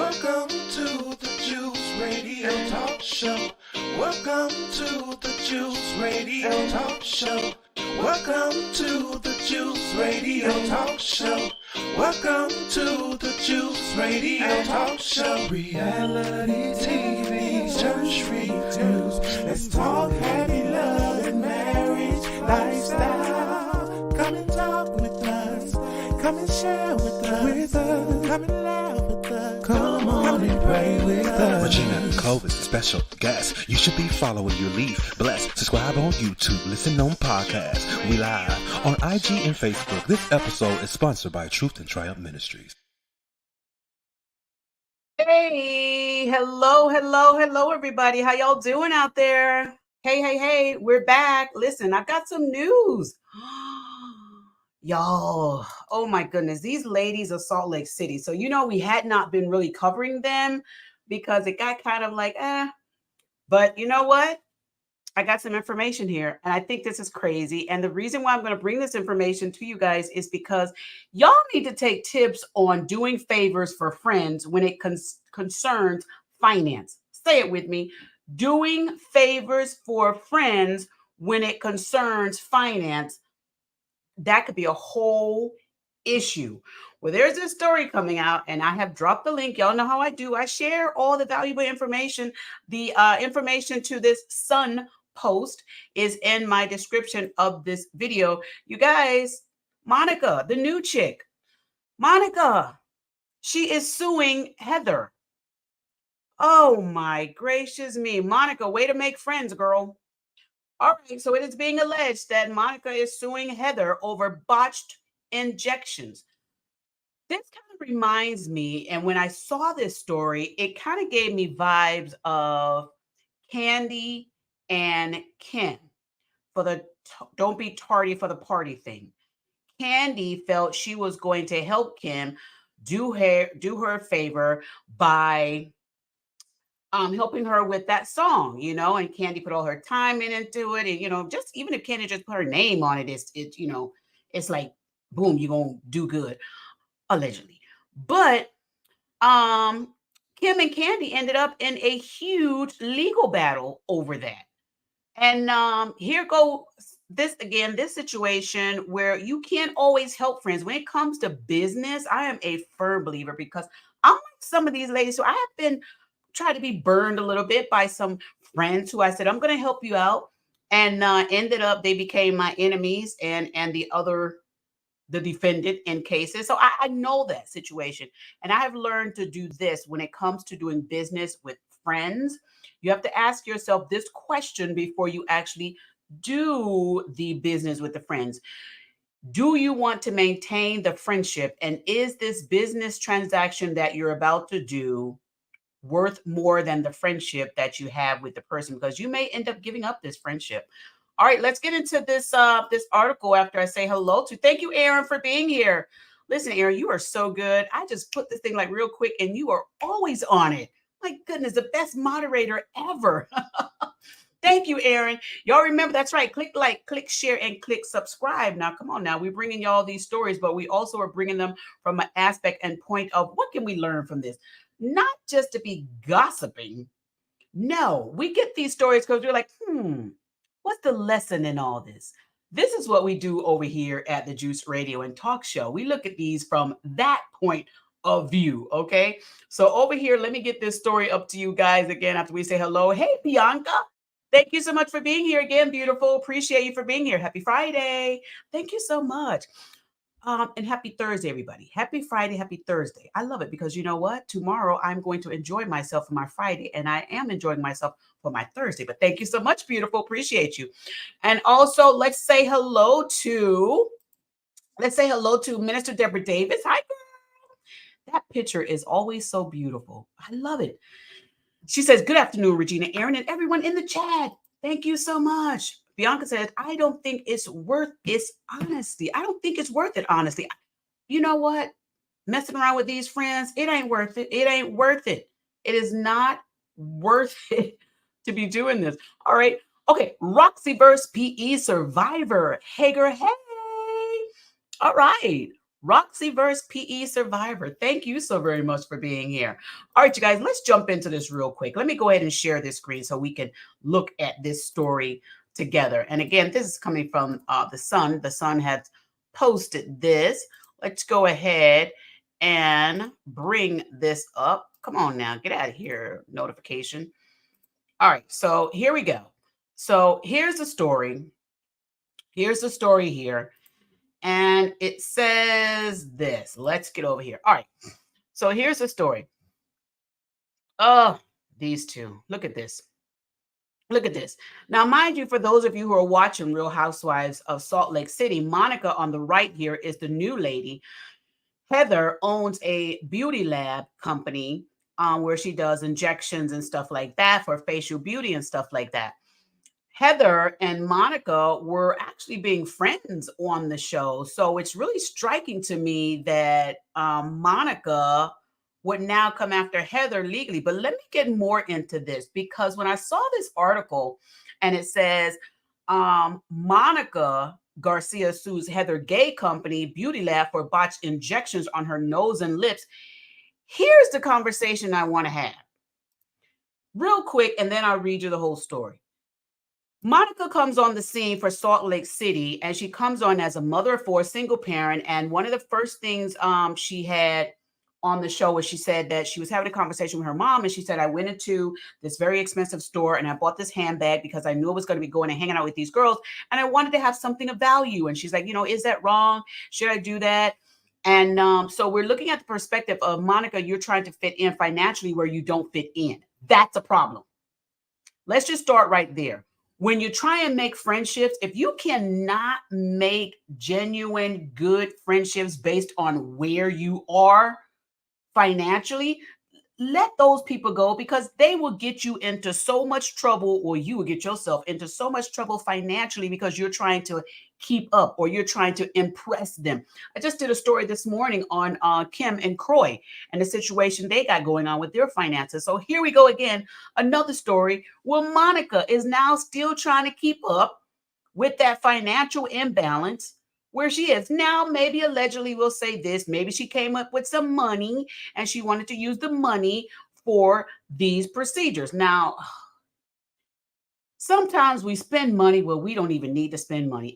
Welcome to the Juice Radio Talk Show. Welcome to the Juice Radio Talk Show. Welcome to the Juice Radio Talk Show. Welcome to the Juice Radio Talk Show. Reality TV, church reviews. Let's talk happy love and marriage lifestyle. Come and talk with us. Come and share with us. Come and laugh with us. Come on and pray with us. Regina and Clovis, special guest. You should be following your lead. Bless. Subscribe on YouTube. Listen on podcast. We live on IG and Facebook. This episode is sponsored by Truth and Triumph Ministries. Hey, hello, everybody. How y'all doing out there? Hey, we're back. Listen, I've got some news. Y'all, oh my goodness, these ladies of Salt Lake City. So, we had not been really covering them because it got kind of like, But you know what? I got some information here, and I think this is crazy. And the reason why I'm going to bring this information to you guys is because y'all need to take tips on doing favors for friends when it concerns finance. Say it with me. Doing favors for friends when it concerns finance. That could be a whole issue. Well, there's this story coming out, and I have dropped the link. Y'all know how I do. I share all the valuable information. The information to this Sun post is in my description of this video. You guys, Monica, the new chick, Monica, she is suing Heather. Oh my gracious me. Monica, way to make friends, girl. All right, so it is being alleged that Monica is suing Heather over botched injections. This kind of reminds me, and when I saw this story, it kind of gave me vibes of Candy and Kim for the don't be tardy for the party thing. Candy felt she was going to help Kim do her favor by helping her with that song, and Candy put all her time into it. And, just even if Candy just put her name on it, it's like, boom, you're going to do good, allegedly. But Kim and Candy ended up in a huge legal battle over that. And here goes this situation where you can't always help friends. When it comes to business, I am a firm believer because I'm like some of these ladies. So I have been tried to be burned a little bit by some friends who I said, I'm going to help you out. And ended up, they became my enemies and the defendant in cases. So I know that situation. And I have learned to do this when it comes to doing business with friends. You have to ask yourself this question before you actually do the business with the friends. Do you want to maintain the friendship? And is this business transaction that you're about to do worth more than the friendship that you have with the person? Because you may end up giving up this friendship. All right, let's get into this article after I say hello to. Thank you, Aaron, for being here. Listen, Aaron, you are so good. I just put this thing like real quick, and you are always on it. My goodness, the best moderator ever. Thank you, Aaron. Y'all remember, that's right. Click like, click share, and click subscribe. Now, come on now. We're bringing y'all these stories, but we also are bringing them from an aspect and point of what can we learn from this? Not just to be gossiping. No, we get these stories because we're like, what's the lesson in all this? This is what we do over here at the Juice Radio and Talk Show. We look at these from that point of view, okay? So over here, let me get this story up to you guys again after we say hello. Hey, Bianca. Thank you so much for being here again, beautiful. Appreciate you for being here. Happy Friday. Thank you so much. And happy Thursday, everybody. Happy Friday, happy Thursday. I love it because you know what? Tomorrow I'm going to enjoy myself for my Friday, and I am enjoying myself for my Thursday. But thank you so much, beautiful. Appreciate you. And also, let's say hello to Minister Deborah Davis. Hi, girl. That picture is always so beautiful. I love it. She says, good afternoon, Regina, Aaron, and everyone in the chat. Thank you so much. Bianca says, I don't think it's worth its honesty. I don't think it's worth it, honestly. You know what? Messing around with these friends, it ain't worth it. It ain't worth it. It is not worth it to be doing this. All right. Okay. Roxy versus PE Survivor. Hager, hey. All right. Roxy versus PE Survivor. Thank you so very much for being here. All right, you guys, let's jump into this real quick. Let me go ahead and share this screen so we can look at this story together. And again, this is coming from The Sun. The Sun has posted this. Let's go ahead and bring this up. Come on now, get out of here, notification. All right, so here we go. So here's the story. Here's the story here. And it says this. Let's get over here. All right. So here's the story. Oh, these two. Look at this. Look at this. Now, mind you, for those of you who are watching Real Housewives of Salt Lake City, Monica on the right here is the new lady. Heather owns a beauty lab company where she does injections and stuff like that for facial beauty and stuff like that. Heather and Monica were actually being friends on the show. So it's really striking to me that Monica would now come after Heather legally. But let me get more into this, because when I saw this article and it says Monica Garcia sues Heather Gay Company Beauty Lab for botched injections on her nose and lips. Here's the conversation I want to have real quick, and then I'll read you the whole story. Monica comes on the scene for Salt Lake City, and she comes on as a mother of four, single parent. And one of the first things she had on the show was she said that she was having a conversation with her mom, and she said, I went into this very expensive store and I bought this handbag because I knew I was going to be going and hanging out with these girls, and I wanted to have something of value. And she's like, is that wrong? Should I do that? And so we're looking at the perspective of Monica, you're trying to fit in financially where you don't fit in. That's a problem. Let's just start right there. When you try and make friendships, if you cannot make genuine, good friendships based on where you are financially, let those people go, because they will get you into so much trouble, or you will get yourself into so much trouble financially because you're trying to keep up or you're trying to impress them. I just did a story this morning on Kim and Croy and the situation they got going on with their finances. So here we go again, another story where Monica is now still trying to keep up with that financial imbalance where she is now. Maybe allegedly we'll say this, maybe she came up with some money and she wanted to use the money for these procedures. Now, sometimes we spend money where we don't even need to spend money.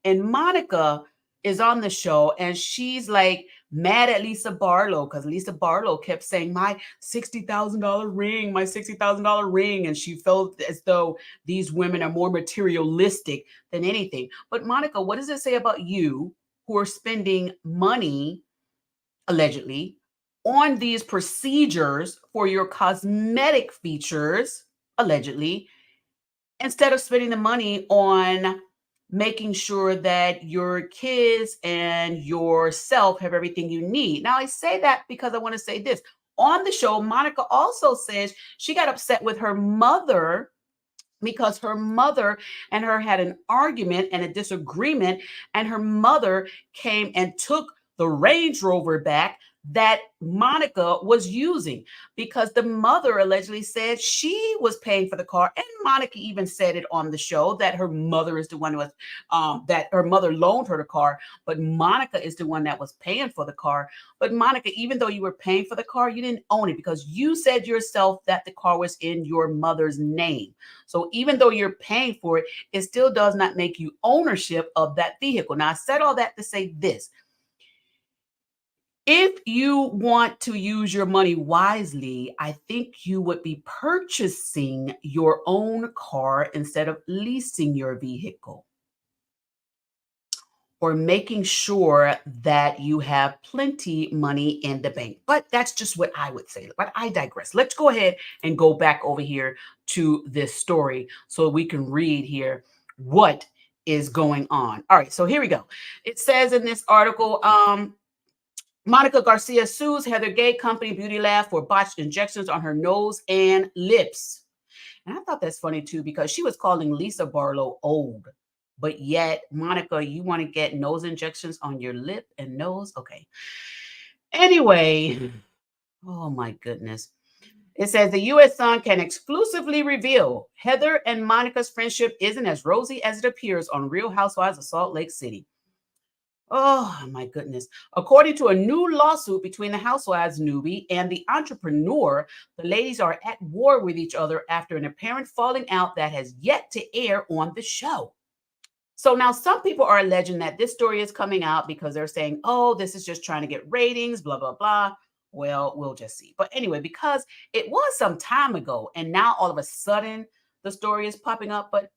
And Monica is on the show and she's like mad at Lisa Barlow because Lisa Barlow kept saying, my $60,000 ring, my $60,000 ring. And she felt as though these women are more materialistic than anything. But Monica, what does it say about you who are spending money, allegedly, on these procedures for your cosmetic features, allegedly, instead of spending the money on making sure that your kids and yourself have everything you need? Now, I say that because I want to say this. On the show, Monica also says she got upset with her mother because her mother and her had an argument and a disagreement, and her mother came and took the Range Rover back that Monica was using, because the mother allegedly said she was paying for the car. And Monica even said it on the show that her mother is the one who was, that her mother loaned her the car, but Monica is the one that was paying for the car. But Monica, even though you were paying for the car, you didn't own it because you said yourself that the car was in your mother's name. So even though you're paying for it, it still does not make you ownership of that vehicle. Now, I said all that to say this. If you want to use your money wisely, I think you would be purchasing your own car instead of leasing your vehicle, or making sure that you have plenty money in the bank. But that's just what I would say. But I digress. Let's go ahead and go back over here to this story so we can read here what is going on. All right, so here we go. It says in this article, Monica Garcia sues Heather Gay Company Beauty Lab for botched injections on her nose and lips. And I thought that's funny too, because she was calling Lisa Barlow old, but yet, Monica, you want to get nose injections on your lip and nose? Okay. Anyway, oh my goodness. It says the U.S. Sun can exclusively reveal Heather and Monica's friendship isn't as rosy as it appears on Real Housewives of Salt Lake City. Oh my goodness. According to a new lawsuit between the housewives Newbie and the entrepreneur, the ladies are at war with each other after an apparent falling out that has yet to air on the show. So now some people are alleging that this story is coming out because they're saying, oh, this is just trying to get ratings, blah, blah, blah. Well, we'll just see. But anyway, because it was some time ago and now all of a sudden the story is popping up. But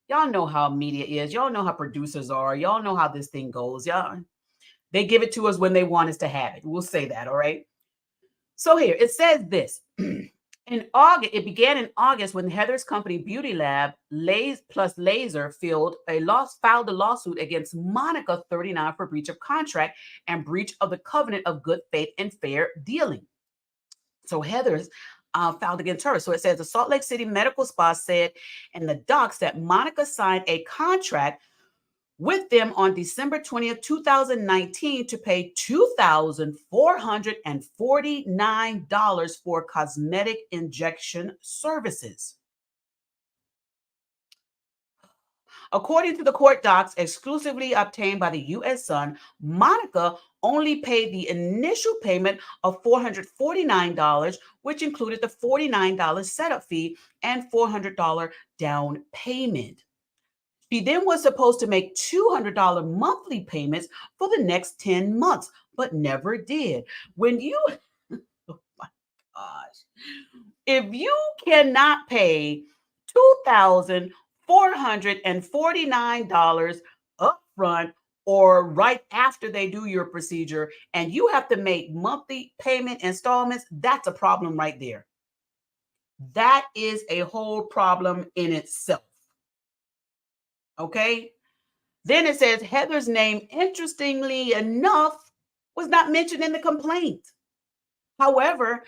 y'all know how media is. Y'all know how producers are. Y'all know how this thing goes. Y'all, they give it to us when they want us to have it. We'll say that. All right. So here it says this. In August, it began in August when Heather's company Beauty Lab plus Laser filed a lawsuit against Monica 39 for breach of contract and breach of the covenant of good faith and fair dealing. So Heather's filed against her. So it says the Salt Lake City Medical Spa said in the docs that Monica signed a contract with them on December 20th, 2019 to pay $2,449 for cosmetic injection services. According to the court docs exclusively obtained by the U.S. Sun, Monica only paid the initial payment of $449, which included the $49 setup fee and $400 down payment. She then was supposed to make $200 monthly payments for the next 10 months, but never did. When you, oh my gosh, if you cannot pay $2,449 upfront or right after they do your procedure, and you have to make monthly payment installments, that's a problem right there. That is a whole problem in itself. Okay. Then it says Heather's name, interestingly enough, was not mentioned in the complaint. However,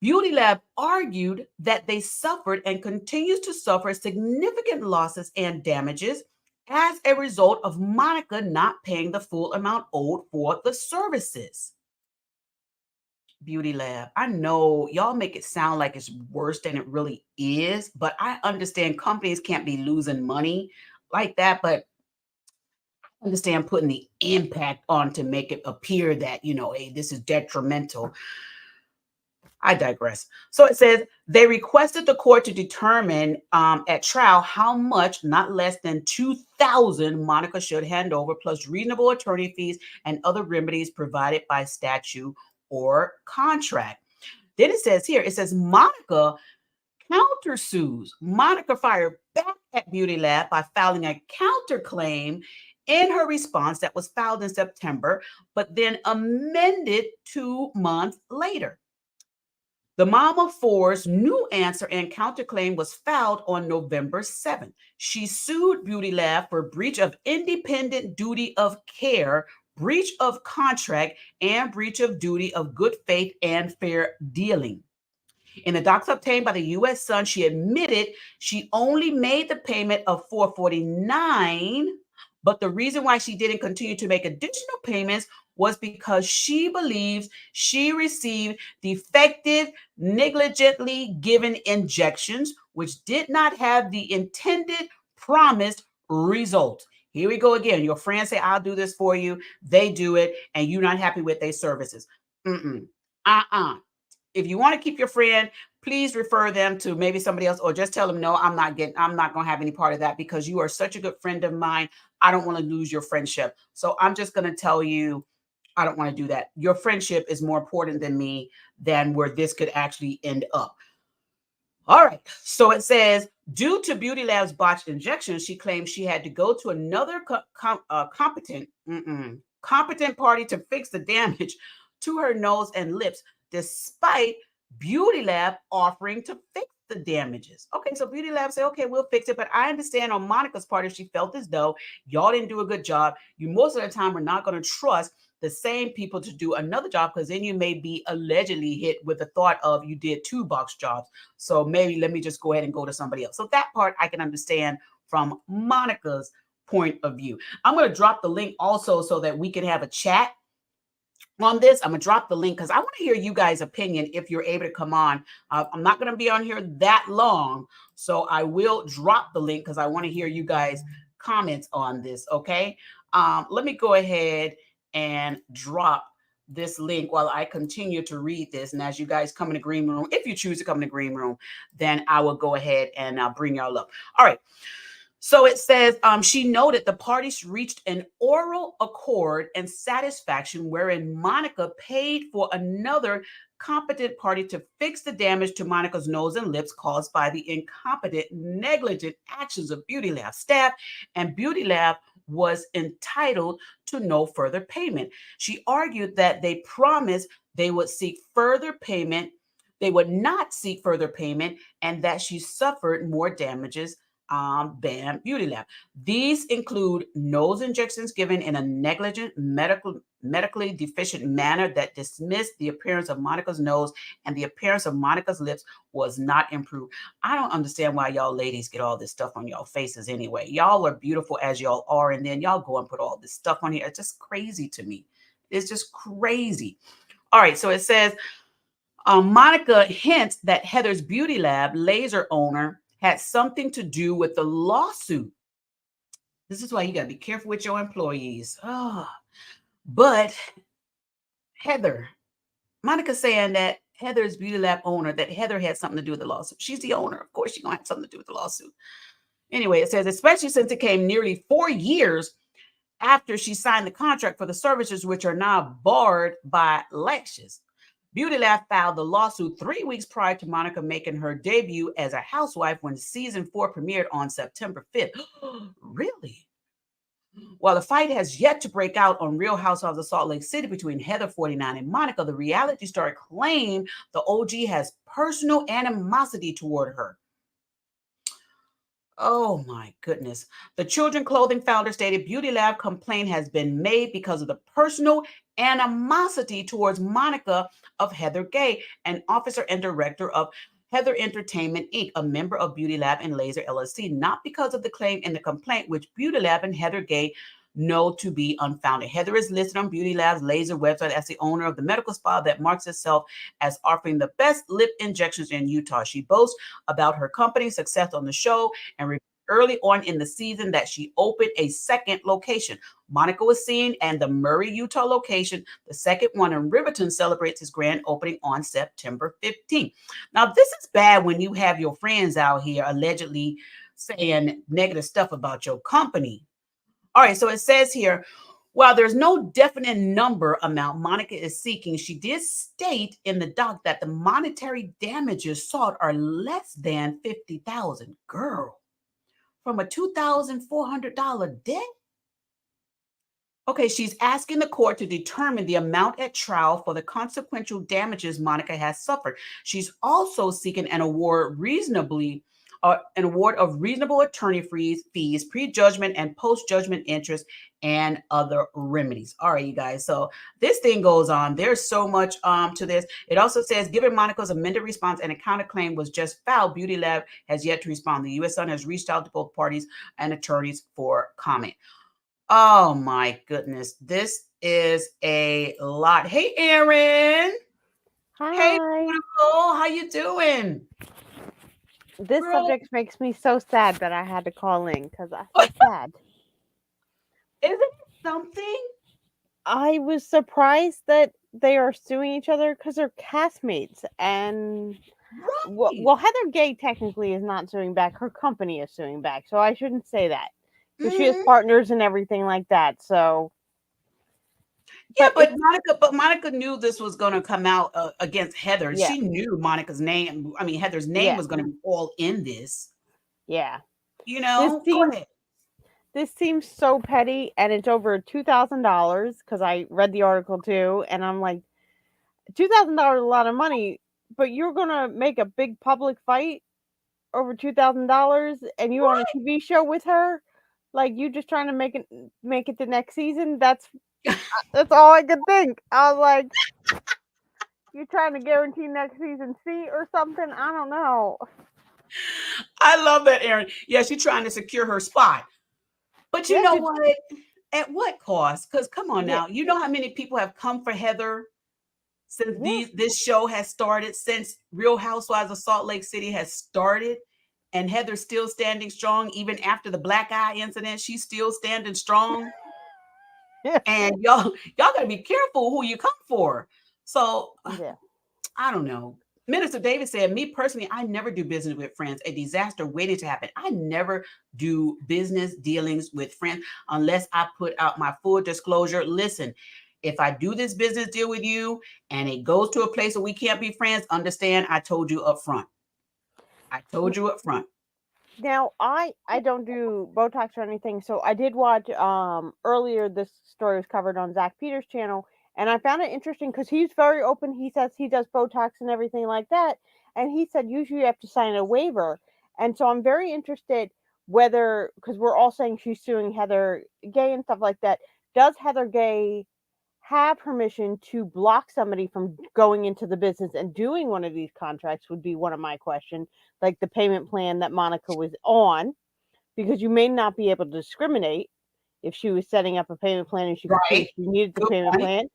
Beauty Lab argued that they suffered and continues to suffer significant losses and damages as a result of Monica not paying the full amount owed for the services. Beauty Lab, I know y'all make it sound like it's worse than it really is, but I understand companies can't be losing money like that, but understand putting the impact on to make it appear that, hey, this is detrimental. I digress. So it says they requested the court to determine at trial how much, not less than $2,000, Monica should hand over, plus reasonable attorney fees and other remedies provided by statute or contract. Then it says Monica countersues. Monica fired back at Beauty Lab by filing a counterclaim in her response that was filed in September, but then amended 2 months later. The mom of four's new answer and counterclaim was filed on November 7th. She sued Beauty Lab for breach of independent duty of care, breach of contract, and breach of duty of good faith and fair dealing. In the docs obtained by the U.S. Sun, she admitted she only made the payment of $449, but the reason why she didn't continue to make additional payments was because she believes she received defective, negligently given injections, which did not have the intended promised result. Here we go again. Your friends say, I'll do this for you. They do it, and you're not happy with their services. If you want to keep your friend, please refer them to maybe somebody else, or just tell them, no, I'm not going to have any part of that because you are such a good friend of mine. I don't want to lose your friendship. So I'm just going to tell you, I don't want to do that. Your friendship is more important than me, than where this could actually end up. All right. So it says, due to Beauty Lab's botched injections, she claims she had to go to another competent party to fix the damage to her nose and lips, despite Beauty Lab offering to fix the damages. Okay, so Beauty Lab said, okay, we'll fix it. But I understand on Monica's part, if she felt as though y'all didn't do a good job, you most of the time are not going to trust the same people to do another job, because then you may be allegedly hit with the thought of you did 2 box jobs. So maybe let me just go ahead and go to somebody else. So that part I can understand from Monica's point of view. I'm going to drop the link also so that we can have a chat on this. I'm going to drop the link because I want to hear you guys' opinion if you're able to come on. I'm not going to be on here that long, so I will drop the link because I want to hear you guys' comments on this, okay? Let me go ahead and drop this link while I continue to read this. And as you guys come in the green room, if you choose to come in the green room, then I will go ahead and bring y'all up. All right. So it says she noted the parties reached an oral accord and satisfaction wherein Monica paid for another competent party to fix the damage to Monica's nose and lips caused by the incompetent, negligent actions of Beauty Lab staff, and Beauty Lab was entitled to no further payment. She argued that they promised they would seek further payment, they would not seek further payment, and that she suffered more damages BAM Beauty Lab. These include nose injections given in a negligent medically deficient manner that dismissed the appearance of Monica's nose, and the appearance of Monica's lips was not improved. I don't understand why y'all ladies get all this stuff on y'all faces anyway. Y'all are beautiful as y'all are, and then y'all go and put all this stuff on here. It's just crazy to me. It's just crazy. All right, so it says Monica hints that Heather's Beauty Lab laser owner had something to do with the lawsuit. This is why you got to be careful with your employees. But Monica saying that Heather's Beauty Lab owner, that Heather had something to do with the lawsuit. She's the owner. Of course, she's going to have something to do with the lawsuit. Anyway, it says, especially since it came nearly 4 years after she signed the contract for the services, which are now barred by lectures. Beauty Lab filed the lawsuit 3 weeks prior to Monica making her debut as a housewife when season 4 premiered on September 5th. Really? While the fight has yet to break out on Real Housewives of Salt Lake City between Heather 49 and Monica, the reality star claimed the OG has personal animosity toward her. Oh my goodness. The children clothing founder stated Beauty Lab complaint has been made because of the personal animosity towards Monica of Heather Gay, an officer and director of Heather Entertainment, Inc., a member of Beauty Lab and Laser LLC, not because of the claim in the complaint, which Beauty Lab and Heather Gay know to be unfounded. Heather is listed on Beauty Lab's Laser website as the owner of the medical spa that marks itself as offering the best lip injections in Utah. She boasts about her company's success on the show and early on in the season that she opened a second location. Monica was seen and the Murray, Utah location, the second one in Riverton, celebrates its grand opening on September 15th. Now, this is bad when you have your friends out here allegedly saying negative stuff about your company. All right, so it says here, while there's no definite number amount Monica is seeking, she did state in the doc that the monetary damages sought are less than $50,000. Girl, from a $2,400 debt? Okay, she's asking the court to determine the amount at trial for the consequential damages Monica has suffered. She's also seeking an award of reasonable attorney fees, pre-judgment and post-judgment interest, and other remedies. All right, you guys. So this thing goes on. There's so much to this. It also says, given Monica's amended response and a counterclaim was just filed, Beauty Lab has yet to respond. The U.S. Sun has reached out to both parties and attorneys for comment. Oh my goodness, this is a lot. Hey, Erin. Hi. Hey, beautiful. How you doing? This Girl. subject makes me so sad that I had to call in because I feel sad. Isn't it something? I was surprised that they are suing each other because they're castmates. And Right. well, Heather Gay technically is not suing back. Her company is suing back, so I shouldn't say that because she has partners and everything like that. So yeah, but Monica knew this was going to come out against Heather. Yeah. She knew Monica's name. I mean, Heather's name was going to be all in this. Yeah. You know, Go ahead. This seems so petty, and it's over $2,000 because I read the article too, and I'm like, $2,000 is a lot of money, but you're gonna make a big public fight over $2,000, and you're on a TV show with her, like you just trying to make it the next season. That's all I could think. I was like, you're trying to guarantee next season C or something. I don't know. I love that, Erin. Yeah, she's trying to secure her spot. But you know what? At what cost? Because come on now, you know how many people have come for Heather since this show has started, since Real Housewives of Salt Lake City has started, and Heather's still standing strong even after the black eye incident. She's still standing strong. and y'all got to be careful who you come for. So Yeah. I don't know. Minister David said, me personally, I never do business with friends. A disaster waiting to happen. I never do business dealings with friends unless I put out my full disclosure. Listen, if I do this business deal with you and it goes to a place where we can't be friends, understand I told you up front. I told you up front. Now I don't do Botox or anything, so I did watch earlier this story was covered on Zach Peters' channel, and I found it interesting because he's very open. He says he does Botox and everything like that, and he said usually you have to sign a waiver, and so I'm very interested whether because we're all saying she's suing Heather Gay and stuff like that. Does Heather Gay have permission to block somebody from going into the business and doing one of these contracts would be one of my questions, like the payment plan that Monica was on, because you may not be able to discriminate if she was setting up a payment plan and she could see Right. she needed the Good payment point. plan.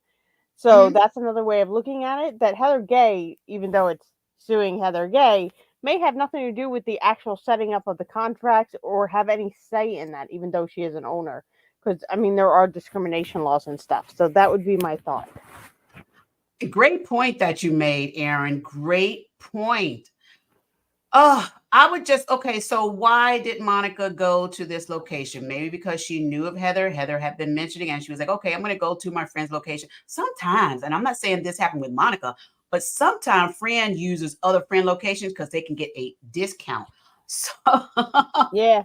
So that's another way of looking at it, that Heather Gay, even though it's suing Heather Gay, may have nothing to do with the actual setting up of the contracts or have any say in that, even though she is an owner. Because, I mean, there are discrimination laws and stuff. So that would be my thought. Great point that you made, Aaron. Great point. Oh, I would just okay. So why did Monica go to this location? Maybe because she knew of Heather. Heather had been mentioning, and she was like, "Okay, I'm going to go to my friend's location." Sometimes, and I'm not saying this happened with Monica, but sometimes friend uses other friend locations because they can get a discount. So Yeah.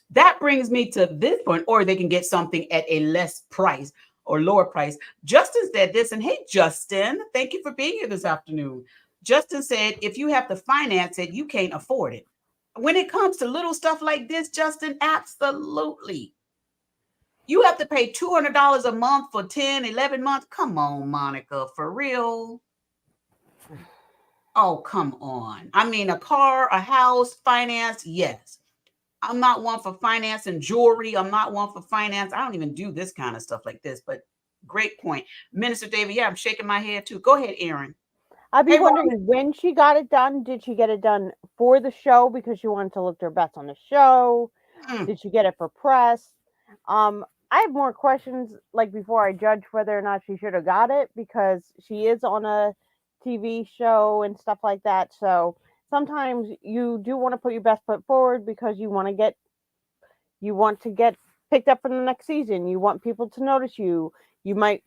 that brings me to this point, or they can get something at a less price or lower price. Justin said this, and hey, Justin, thank you for being here this afternoon. Justin said, if you have to finance it, you can't afford it. When it comes to little stuff like this, Justin, absolutely. You have to pay $200 a month for 10, 11 months. Come on, Monica, for real. Oh, come on. I mean, a car, a house, finance, yes. I'm not one for finance and jewelry. I'm not one for finance. I don't even do this kind of stuff like this, but great point. Minister David, yeah, I'm shaking my head too. Go ahead, Aaron. I'd be Hey, Robin. wondering when she got it done. Did she get it done for the show because she wanted to look her best on the show? Mm, Did she get it for press? I have more questions like before I judge whether or not she should have got it because she is on a TV show and stuff like that. So sometimes you do want to put your best foot forward because you want to get picked up for the next season. You want people to notice you.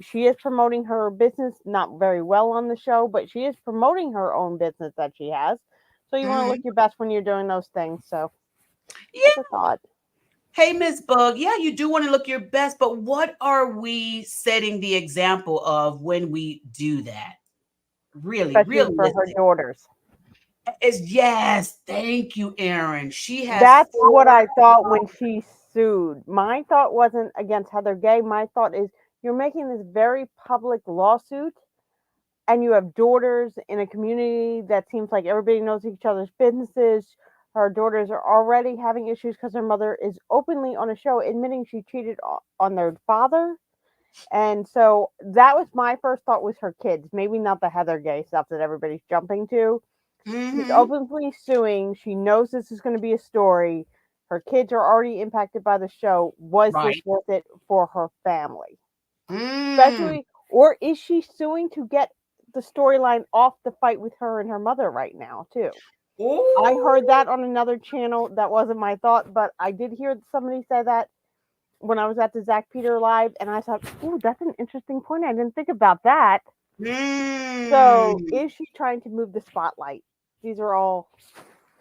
She is promoting her business, not very well on the show, but she is promoting her own business that she has. So you want to look mhm. your best when you're doing those things. So Yeah. that's a thought. Hey, Miss Bug. Yeah, you do want to look your best, but what are we setting the example of when we do that? Really, Especially for her realistic. daughters. Is yes. Thank you, Aaron. She has That's what four. I thought when she sued. My thought wasn't against Heather Gay. My thought is you're making this very public lawsuit and you have daughters in a community that seems like everybody knows each other's businesses. Her daughters are already having issues because her mother is openly on a show admitting she cheated on their father. And so that was my first thought was her kids, maybe not the Heather Gay stuff that everybody's jumping to. She's Mm-hmm. openly suing. She knows this is going to be a story. Her kids are already impacted by the show. Was this Right. worth it for her family? Mm. Especially, or is she suing to get the storyline off the fight with her and her mother right now, too? I heard Ooh. that on another channel. That wasn't my thought, but I did hear somebody say that when I was at the Zach Peter live, and I thought, ooh, that's an interesting point. I didn't think about that. So, Mm. is she trying to move the spotlight? These are all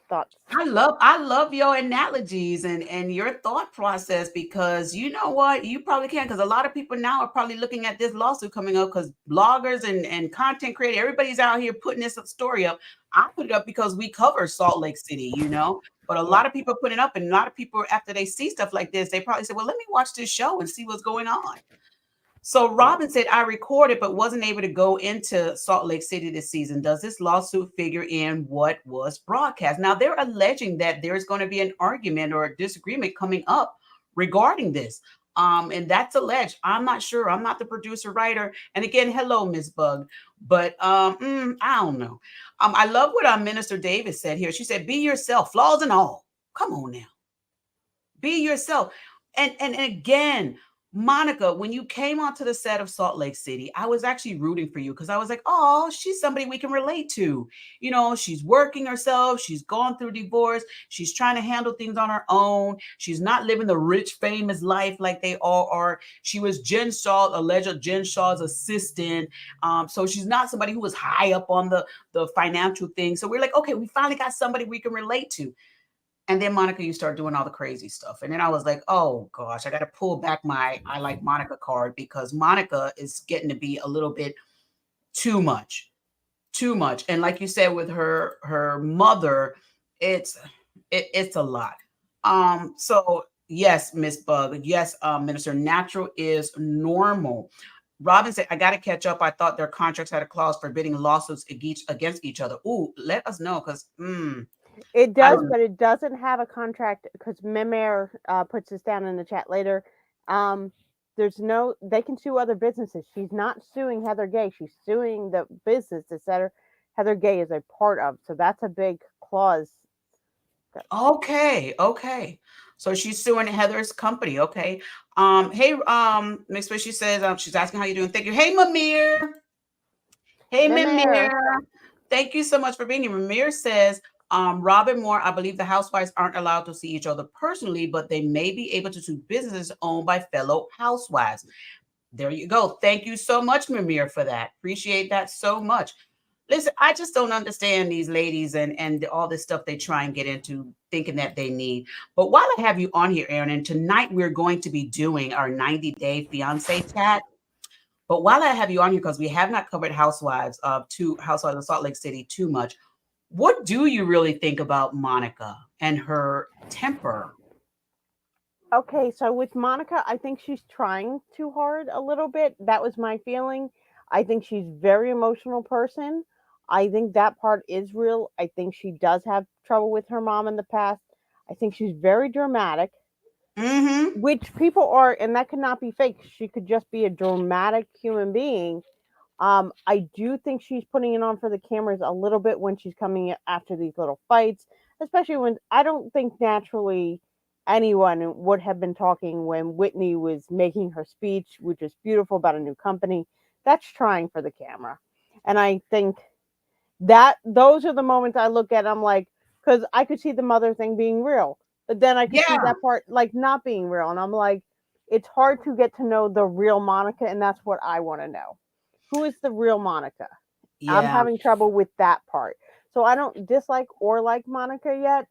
thoughts. I love your analogies and your thought process because you know what you probably can because a lot of people now are probably looking at this lawsuit coming up because bloggers and content creators everybody's out here putting this story up. I put it up because we cover Salt Lake City, but a Yeah. lot of people put it up and a lot of people after they see stuff like this they probably say, well, let me watch this show and see what's going on. So Yeah. Robin said, I recorded but wasn't able to go into Salt Lake City this season. Does this lawsuit figure in what was broadcast? Now, they're alleging that there's going to be an argument or a disagreement coming up regarding this. And that's alleged. I'm not sure. I'm not the producer writer. And again, hello, Miss Bug. But I don't know. I love what our Minister Davis said here. She said, be yourself, flaws and all. Come on now. Be yourself. And again, Monica, when you came onto the set of Salt Lake City, I was actually rooting for you because I was like, oh, she's somebody we can relate to. You know, she's working herself, she's gone through divorce, she's trying to handle things on her own. She's not living the rich, famous life like they all are. She was alleged Jen Shaw's assistant. So she's not somebody who was high up on the financial thing. So we're like, okay, we finally got somebody we can relate to. And then Monica, you start doing all the crazy stuff. And then I was like, oh gosh, I got to pull back my I like Monica card because Monica is getting to be a little bit too much, too much. And like you said, with her mother, it's it's a lot. So yes, Miss Bug, yes, Minister, natural is normal. Robin said, I got to catch up. I thought their contracts had a clause forbidding lawsuits against each other. Ooh, let us know because It I does, don't. but it doesn't have a contract because Memer puts this down in the chat later. Um, there's no, they can sue other businesses. She's not suing Heather Gay. She's suing the business that Heather Gay is a part of. So that's a big clause. Okay, okay. So she's suing Heather's company. Okay. Hey, Miss Fish, she says she's asking how you doing. Thank you. Hey, Mamir. Hey, Memer. Mamir. Thank you so much for being here. Mamir says, Robin Moore, I believe the housewives aren't allowed to see each other personally, but they may be able to sue businesses owned by fellow housewives. There you go. Thank you so much, Mamir, for that. Appreciate that so much. Listen, I just don't understand these ladies and all this stuff they try and get into thinking that they need. But while I have you on here, Aaron, and tonight we're going to be doing our 90-day fiance chat. But while I have you on here, because we have not covered Housewives of Salt Lake City too much, what do you really think about Monica and her temper? Okay, so with Monica, I think she's trying too hard a little bit. That was my feeling. I think she's very emotional person. I think that part is real. I think she does have trouble with her mom in the past. I think she's very dramatic, Mm-hmm. which people are, and that could not be fake. She could just be a dramatic human being. I do think she's putting it on for the cameras a little bit when she's coming after these little fights, especially when I don't think naturally anyone would have been talking when Whitney was making her speech, which is beautiful about a new company. That's trying for the camera. And I think that those are the moments I look at. I'm like, because I could see the mother thing being real, but then I could see Yeah. that part like not being real. And I'm like, it's hard to get to know the real Monica. And that's what I want to know. Who is the real Monica? I'm Yeah. having trouble with that part. So I don't dislike or like Monica yet.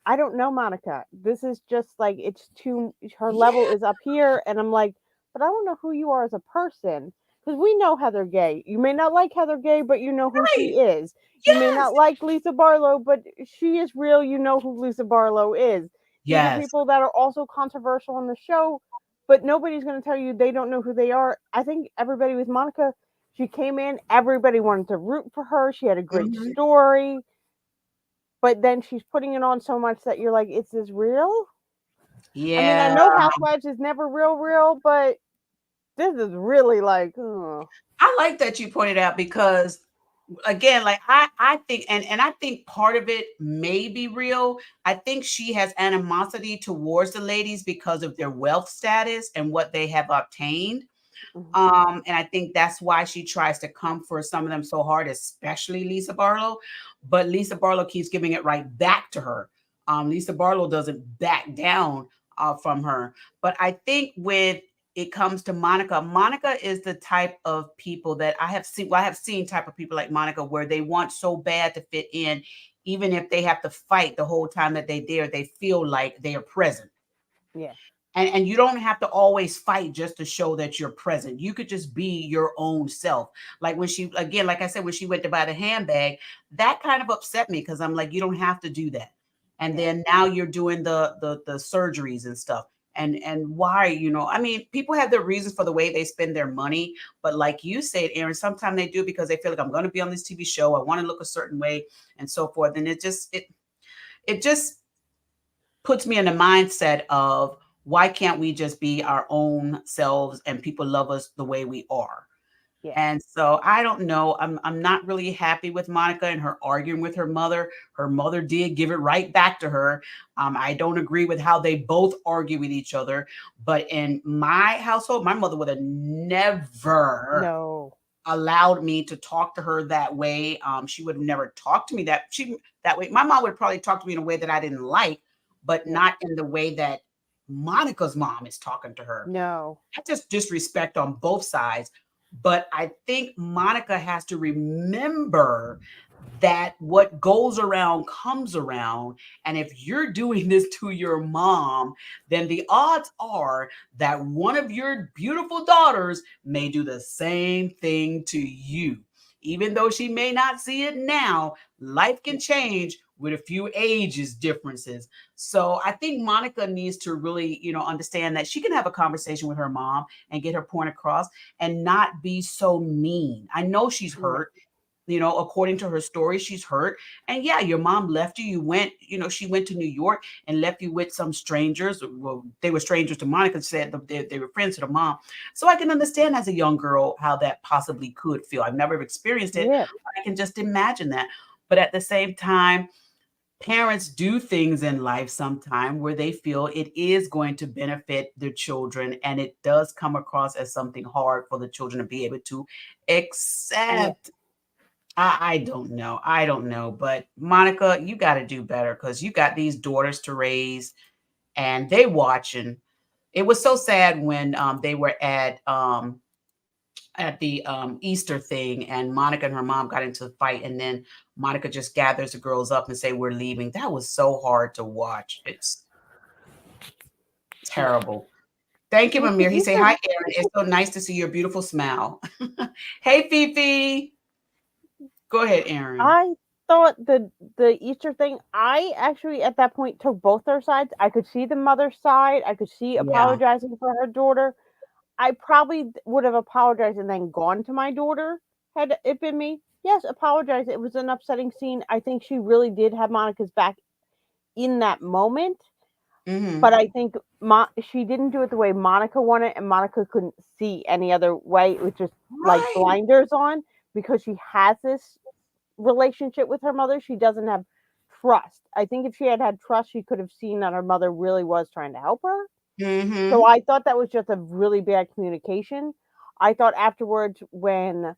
I don't know Monica. This is just like it's too her level Yeah. is up here and I'm like, but I don't know who you are as a person because we know Heather Gay. You may not like Heather Gay, but you know who Right. she is. You may Yes. not like Lisa Barlow, but she is real. You know who Lisa Barlow is. These are Yes. people that are also controversial on the show, but nobody's going to tell you they don't know who they are. I think everybody with Monica, she came in, everybody wanted to root for her. She had a great Mhm. story, but then she's putting it on so much that you're like, is this real? I mean, I Yeah. know Housewives is never real, but this is really like, oh, I like that you pointed out because again, like I think and I think part of it may be real. I think she has animosity towards the ladies because of their wealth status and what they have obtained. mhm, And I think that's why she tries to come for some of them so hard, especially Lisa Barlow. But Lisa Barlow keeps giving it right back to her. Lisa Barlow doesn't back down from her. But I think with it comes to Monica, Monica is the type of people that I have seen. Well, I have seen type of people like Monica where they want so bad to fit in, even if they have to fight the whole time that they're there, they feel like they are present. yeah, And you don't have to always fight just to show that you're present. You could just be your own self. Like when she, again, like I said, when she went to buy the handbag, that kind of upset me because I'm like, you don't have to do that. And yeah, then now you're doing the surgeries and stuff. And why, I mean, people have their reasons for the way they spend their money, but like you said, Aaron, sometimes they do it because they feel like I'm going to be on this TV show, I want to look a certain way and so forth. And it just puts me in the mindset of why can't we just be our own selves and people love us the way we are? Yeah. And so I don't know. I'm not really happy with Monica and her arguing with her mother. Her mother did give it right back to her. I don't agree with how they both argue with each other. But in my household, my mother would have never No. allowed me to talk to her that way. She would have never talked to me that way. My mom would probably talk to me in a way that I didn't like, but Yeah. not in the way that Monica's mom is talking to her. No. That's just disrespect on both sides. But I think Monica has to remember that what goes around comes around. And if you're doing this to your mom, then the odds are that one of your beautiful daughters may do the same thing to you. Even though she may not see it now, life can Yeah. change with a few ages differences. So I think Monica needs to really, understand that she can have a conversation with her mom and get her point across and not be so mean. I know she's Yeah. hurt. According to her story, she's hurt. And yeah, your mom left you. She went to New York and left you with some strangers. Well, they were strangers to Monica, said they were friends to the mom. So I can understand as a young girl how that possibly could feel. I've never experienced it. Yeah. But I can just imagine that. But at the same time, parents do things in life sometime where they feel it is going to benefit their children, and it does come across as something hard for the children to be able to Yeah. accept. I don't know. I don't know. But Monica, you got to do better because you got these daughters to raise and they watching. It was so sad when they were at the Easter thing and Monica and her mom got into a fight, and then Monica just gathers the girls up and say, "We're leaving." That was so hard to watch. It's Yeah. terrible. Thank you, Well, the Amir. He say, "Hi, Easter, Aaron. It's so nice to see your beautiful smile." Hey, Fifi. Go ahead, Aaron. I thought the Easter thing, I actually at that point took both their sides. I could see the mother's side. I could see Yeah. apologizing for her daughter. I probably would have apologized and then gone to my daughter had it been me. Yes, apologize. It was an upsetting scene. I think she really did have Monica's back in that moment, but Hmm. I think she didn't do it the way Monica wanted, and Monica couldn't see any other way. It was just like Right. blinders on because she has this relationship with her mother. She doesn't have trust. I think if she had had trust, she could have seen that her mother really was trying to help her. So Hmm. I thought that was just a really bad communication. I thought afterwards, when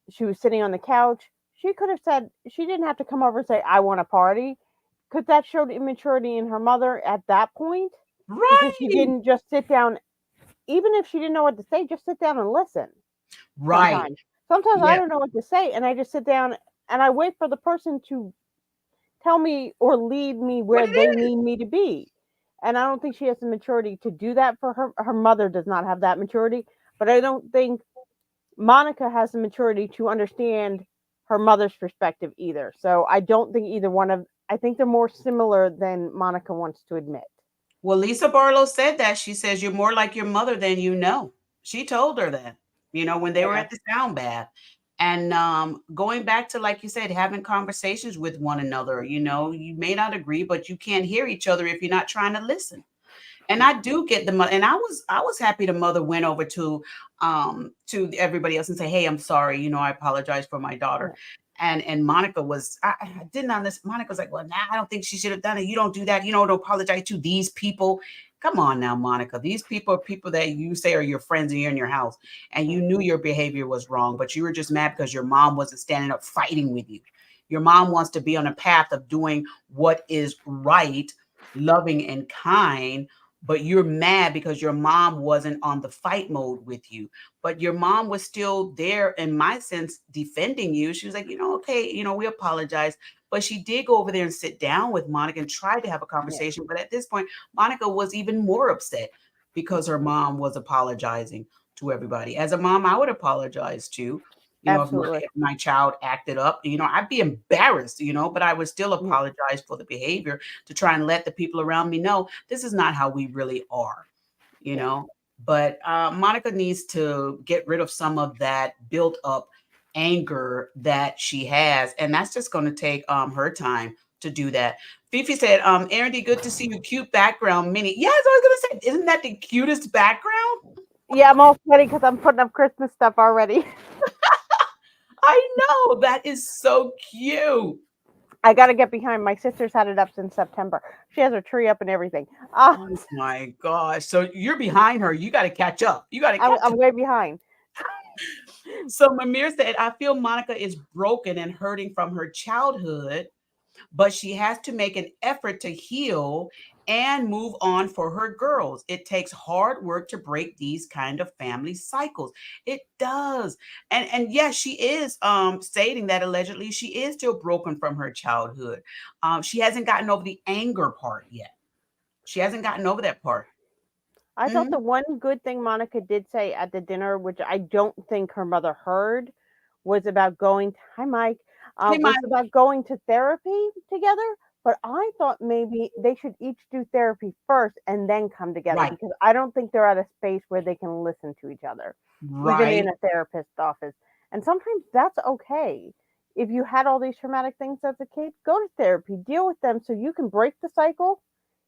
she was sitting on the couch, she could have said, she didn't have to come over and say, I want a party, because that showed immaturity in her mother at that point, because she Right. didn't just sit down, even if she didn't know what to say, just sit down and listen Right. sometimes. Sometimes I Yeah. don't know what to say, and I just sit down and I wait for the person to tell me or lead me What where it they is. need me to be. And I don't think she has the maturity to do that for her. Her mother does not have that maturity, but I don't think Monica has the maturity to understand her mother's perspective either. So I don't think either one of, I think they're more similar than Monica wants to admit. Well, Lisa Barlow said that. She says, "You're more like your mother than you know." She told her that, when they were Yeah. at the sound bath. And going back to, like you said, having conversations with one another, you may not agree, but you can't hear each other if you're not trying to listen. And Yeah. I do get the mother, and I was happy the mother went over to everybody else and say, "Hey, I'm sorry, I apologize for my daughter." Yeah. And Monica was, I didn't understand. Monica was like, "Well, nah, I don't think she should have done it. You don't do that. You don't apologize to these people." Come on now, Monica. These people are people that you say are your friends and you're in your house, and you Yeah. knew your behavior was wrong, but you were just mad because your mom wasn't standing up fighting with you. Your mom wants to be on a path of doing what is right, loving and kind, but you're mad because your mom wasn't on the fight mode with you. But your mom was still there, in my sense, defending you. She was like, okay, we apologize. But she did go over there and sit down with Monica and tried to have a Yeah. conversation. But at this point, Monica was even more upset because her mom was apologizing to everybody. As a mom, I would apologize too. If my, Absolutely. if my child acted up, I'd be embarrassed, but I would still Yeah. apologize for the behavior to try and let the people around me know this is not how we really are, you Yeah. know. But Monica needs to get rid of some of that built up anger that she has, and that's just going to take her time to do that. Fifi said, Aaron D, good to see you. Cute background, mini. Yes, I was going to say, isn't that the cutest background? Yeah, I'm all sweaty because I'm putting up Christmas stuff already. I know that is so cute. I got to get behind. My sister's had it up since September. She has her tree up and everything. Uh, Oh my gosh. So you're behind her. You got to catch up. You got to I'm, catch I'm up. way behind. So Mamir said, I feel Monica is broken and hurting from her childhood, but she has to make an effort to heal and move on for her girls. It takes hard work to break these kind of family cycles. It does. And yes, she is stating that allegedly she is still broken from her childhood. She hasn't gotten over the anger part yet. She hasn't gotten over that part. I thought Mhm. the one good thing Monica did say at the dinner, which I don't think her mother heard, was about going. Hi, Mike. Hey, Mike. Was about going to therapy together. But I thought maybe they should each do therapy first and then come together Right. because I don't think they're at a space where they can listen to each other, even Right. in a therapist's office. And sometimes that's okay. If you had all these traumatic things as a kid, go to therapy, deal with them so you can break the cycle.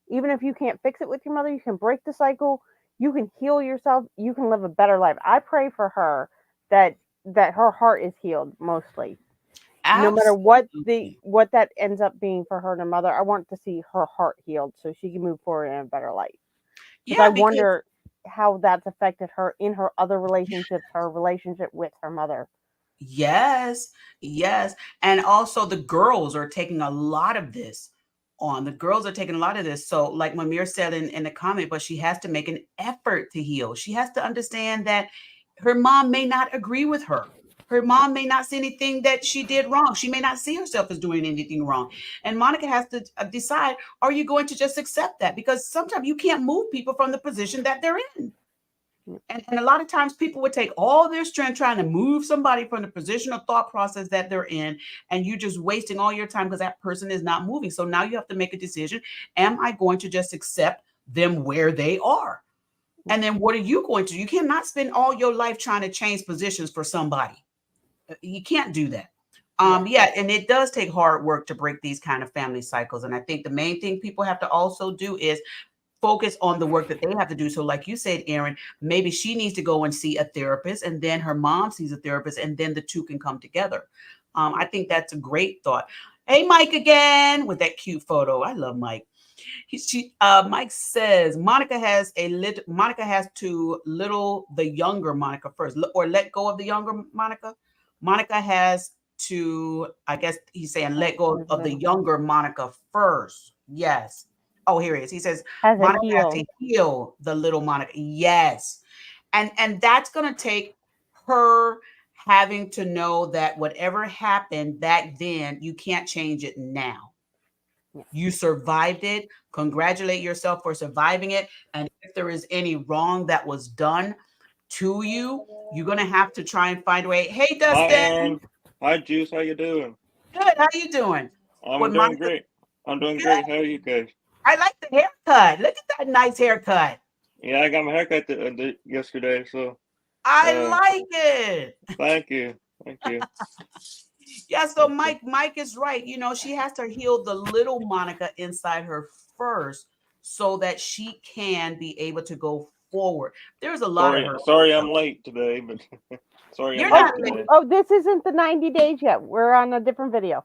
Even if you can't fix it with your mother, you can break the cycle, you can heal yourself, you can live a better life. I pray for her that her heart is healed mostly. No matter Absolutely. what that ends up being for her and her mother, I want to see her heart healed so she can move forward in a better life. Because I Yeah, because wonder how that's affected her in her other relationships, her relationship with her mother. yes, yes. And also the girls are taking a lot of this on. The girls are taking a lot of this. So, like Mamir said in the comment, but she has to make an effort to heal. She has to understand that her mom may not agree with her. Her mom may not see anything that she did wrong. She may not see herself as doing anything wrong. And Monica has to decide, are you going to just accept that? Because sometimes you can't move people from the position that they're in. And a lot of times people would take all their strength trying to move somebody from the position of thought process that they're in, and you're just wasting all your time because that person is not moving. So now you have to make a decision. Am I going to just accept them where they are? And then what are you going to do? You cannot spend all your life trying to change positions for somebody. You can't do that. Yeah. Yeah, and it does take hard work to break these kind of family cycles. And I think the main thing people have to also do is focus on the work that they have to do. So, like you said, Aaron, maybe she needs to go and see a therapist, and then her mom sees a therapist, and then the two can come together. I think that's a great thought. Hey, Mike again with that cute photo. I love Mike. Mike says Monica has to little the younger Monica first, or let go of the younger Monica. Monica has to, I guess he's saying, let go of the younger Monica first. Yes. Oh, here he is. He says Has a Monica has heal. to heal the little Monica. Yes. And that's gonna take her having to know that whatever happened back then, you can't change it now. Yeah. You survived it. Congratulate yourself for surviving it. And if there is any wrong that was done to you, you're gonna have to try and find a way. Hey, Hi, Dustin. Aaron. Hi, Juice. How you doing? Good. How you doing? I'm With doing Monica. great. I'm doing Good. great. How are you guys? I like the haircut. Look at that nice haircut. Yeah, I got my haircut yesterday, so I uh, like it. thank you, thank you. Yeah, so Okay. Mike is right. You know, she has to heal the little Monica inside her first so that she can be able to go forward. There's a lot of Sorry, her. sorry, I'm late today, but sorry, I'm You're Oh, not late today. this isn't the 90 days yet. We're on a different video.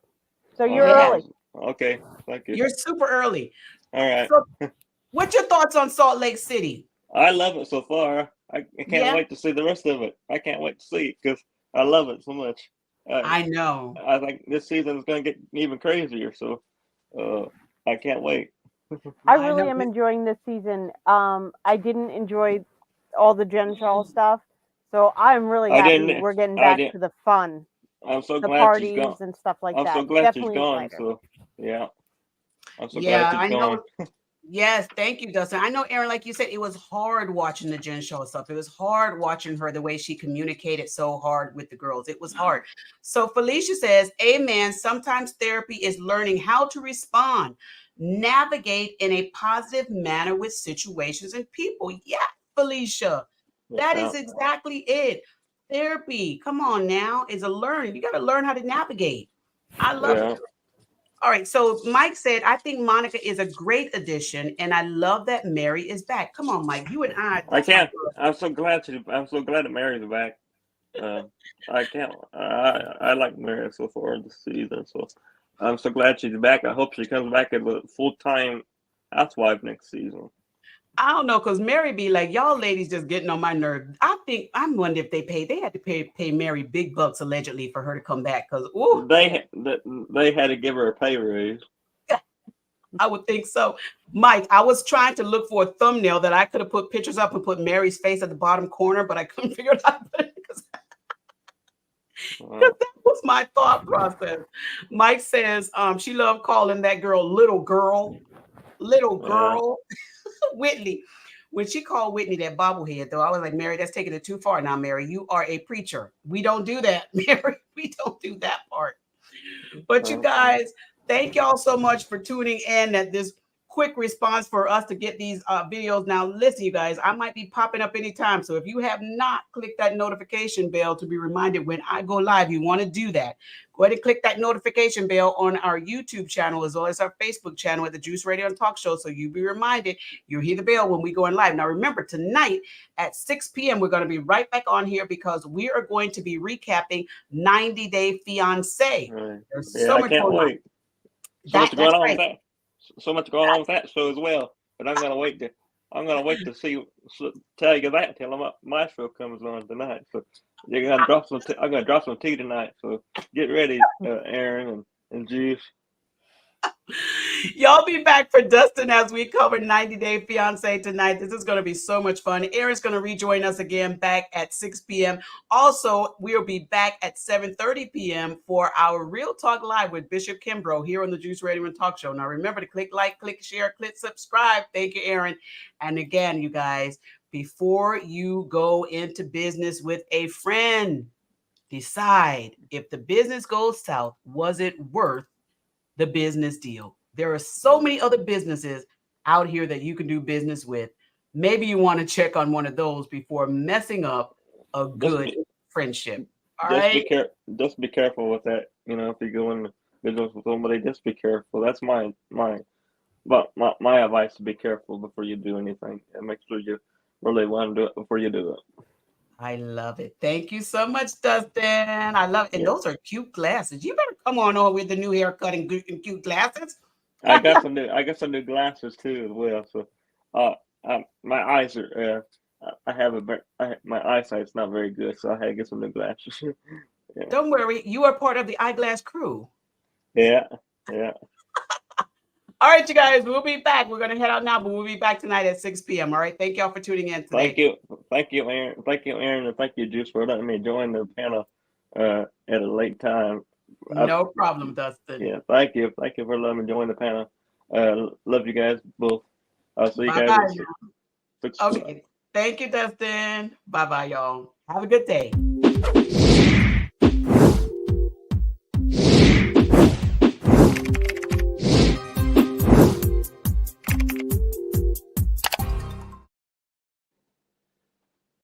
So you're Oh, yeah, early. okay. Thank you. you're super early. All right. So what's your thoughts on Salt Lake City? I love it so far. I can't Yeah, wait to see the rest of it. I can't wait to see it because I love it so much. Uh, I know. I think this season is going to get even crazier. So uh, I can't wait. I I know. really am enjoying this season. I didn't enjoy all the Jen Shaw stuff, so I'm really I happy didn't. we're getting I back didn't. to the fun, I'm so the glad she's gone. parties and stuff like I'm so that. glad she's Definitely gone. excited. So yeah, I'm so glad Yeah, she's I gone. know. Yes, thank you, Dustin. I know, Aaron, like you said, it was hard watching the Jen Show stuff. It was hard watching her the way she communicated so hard with the girls. It was hard. So Felicia says, Amen. Sometimes therapy is learning how to respond, navigate in a positive manner with situations and people. Yeah, Felicia, that Yeah, is exactly it. Therapy, come on now, is a learning. You got to learn how to navigate. I love it. yeah. All right. So Mike said, I think Monica is a great addition, and I love that Mary is back. Come on, Mike. You and I. I That's my can't. girl. I'm so glad that Mary's back. I can't. I like Mary so far this season. So I'm so glad she's back. I hope she comes back as a full-time housewife next season. I don't know, because Mary be like, y'all ladies just getting on my nerve. I'm wondering if they had to pay Mary big bucks allegedly for her to come back. Because They had to give her a pay raise. I would think so. Mike, I was trying to look for a thumbnail that I could have put pictures up and put Mary's face at the bottom corner, but I couldn't figure out how to put it because that was my thought process. Mike says she loved calling that girl little girl. Whitney. When she called Whitney that bobblehead, though, I was like, Mary, that's taking it too far now, Mary. You are a preacher. We don't do that, Mary. We don't do that part. But you guys, thank y'all so much for tuning in at this quick response for us to get these videos. Now, listen, you guys, I might be popping up anytime. So if you have not clicked that notification bell to be reminded when I go live, you want to do that. Go ahead and click that notification bell on our YouTube channel as well as our Facebook channel at the Juice Radio and Talk Show. So you'll be reminded, you'll hear the bell when we go in live. Now, remember, tonight at 6 p.m., we're going to be right back on here because we are going to be recapping 90 Day Fiance. There's so much can't wait. So much going on with that. So much going on with that show as well. But I'm gonna wait to tell you that till my show comes on tonight. So you're gonna drop some. I'm gonna drop some tea tonight. So get ready, Aaron and Juice. Y'all be back for Dustin as we cover 90 Day Fiance tonight. This is going to be so much fun. Aaron's going to rejoin us again back at 6 p.m. Also, we'll be back at 7:30 p.m. for our Real Talk Live with Bishop Kimbrough here on the Juice Radio and Talk Show. Now, remember to click like, click share, click subscribe. Thank you, Aaron. And again, you guys, before you go into business with a friend, decide if the business goes south, was it worth the business deal? There are so many other businesses out here that you can do business with. Maybe you want to check on one of those before messing up a good friendship. All right. Just be careful with that. If you go in business with somebody, just be careful. That's my advice: to be careful before you do anything, and make sure you really want to do it before you do it. I love it. Thank you so much, Dustin. I love it. And those are cute glasses. You better come on with the new haircut and cute glasses. I got some new glasses too as well. So, my eyes are. My eyesight's not very good, so I had to get some new glasses. Yeah. Don't worry, you are part of the eyeglass crew. Yeah. All right, you guys, we'll be back. We're going to head out now, but we'll be back tonight at 6 p.m. All right. Thank y'all for tuning in today. Thank you, Aaron. Thank you, Aaron, and thank you, Juice, for letting me join the panel at a late time. No problem, Dustin. Yeah, thank you for letting me join the panel. Love you guys both. I'll see you guys. Okay. Thank you, Dustin. Bye-bye, y'all. Have a good day.